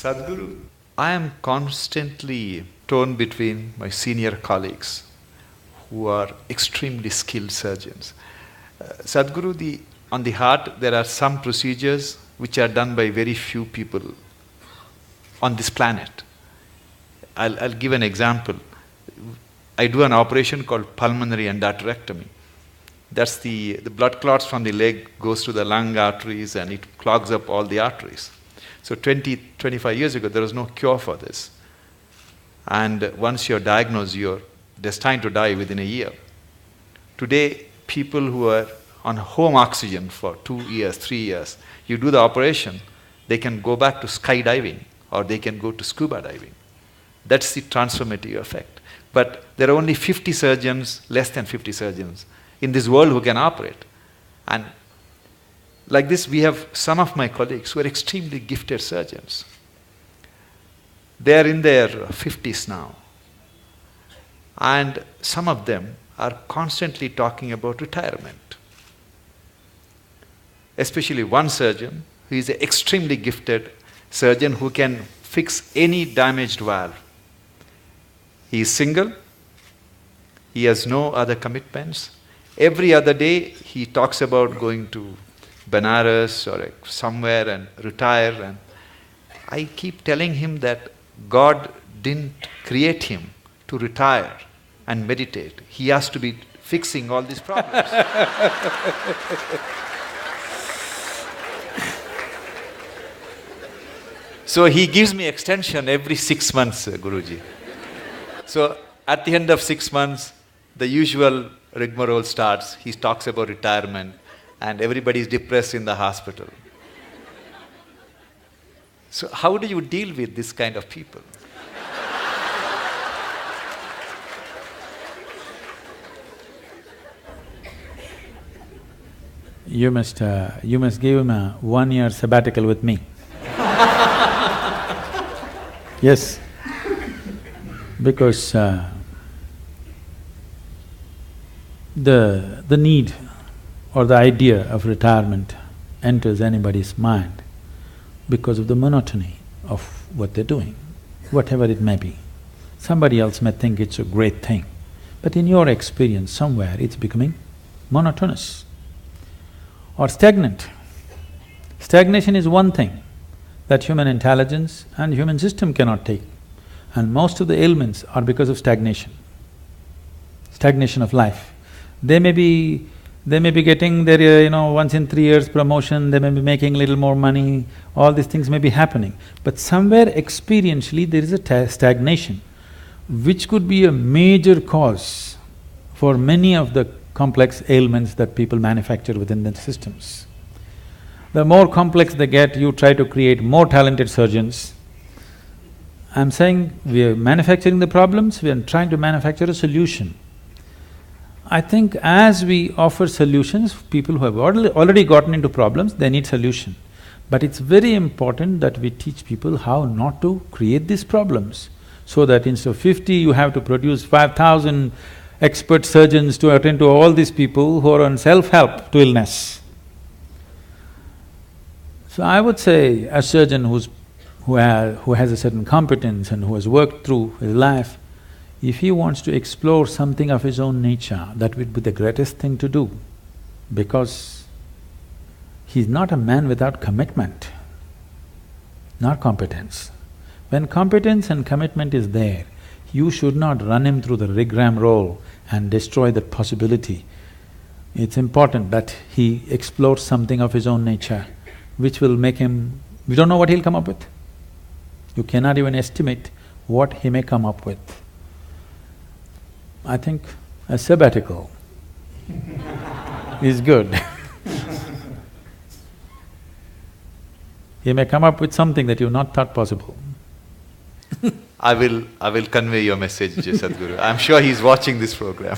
Sadhguru, I am constantly torn between my senior colleagues who are extremely skilled surgeons. Sadhguru, on the heart, there are some procedures which are done by very few people on this planet. I'll give an example. I do an operation called pulmonary endarterectomy. That's the blood clots from the leg goes to the lung arteries and it clogs up all the arteries. So 25 years ago, there was no cure for this. And once you're diagnosed, you're destined to die within a year. Today, people who are on home oxygen for 2 years, 3 years, you do the operation, they can go back to skydiving or they can go to scuba diving. That's the transformative effect. But there are only 50 surgeons, less than 50 surgeons in this world who can operate. And like this, we have some of my colleagues who are extremely gifted surgeons. They are in their 50s now. And some of them are constantly talking about retirement. Especially one surgeon who is an extremely gifted surgeon who can fix any damaged valve. He is single. He has no other commitments. Every other day he talks about going to Benares or somewhere and retire. And I keep telling him that God didn't create him to retire and meditate. He has to be fixing all these problems. So he gives me extension every 6 months, Guruji. So at the end of 6 months, the usual rigmarole starts. He talks about retirement and everybody is depressed in the hospital. So how do you deal with this kind of people? You must give him a 1-year sabbatical with me. Yes, because the need or the idea of retirement enters anybody's mind because of the monotony of what they're doing, whatever it may be. Somebody else may think it's a great thing, but in your experience, somewhere it's becoming monotonous or stagnant. Stagnation is one thing that human intelligence and human system cannot take, and most of the ailments are because of stagnation of life. They may be getting their, once in 3 years promotion, they may be making a little more money, all these things may be happening. But somewhere experientially there is a stagnation, which could be a major cause for many of the complex ailments that people manufacture within their systems. The more complex they get, you try to create more talented surgeons. I'm saying we are manufacturing the problems, we are trying to manufacture a solution. I think as we offer solutions, people who have already gotten into problems, they need solution. But it's very important that we teach people how not to create these problems, so that instead of 50, you have to produce 5,000 expert surgeons to attend to all these people who are on self-help to illness. So I would say a surgeon who has a certain competence and who has worked through his life, if he wants to explore something of his own nature, that would be the greatest thing to do, because he's not a man without commitment, not competence. When competence and commitment is there, you should not run him through the rigmarole and destroy that possibility. It's important that he explores something of his own nature, which will make him… we don't know what he'll come up with. You cannot even estimate what he may come up with. I think a sabbatical is good. He may come up with something that you've not thought possible. I will convey your message, Sadhguru. I'm sure he's watching this program.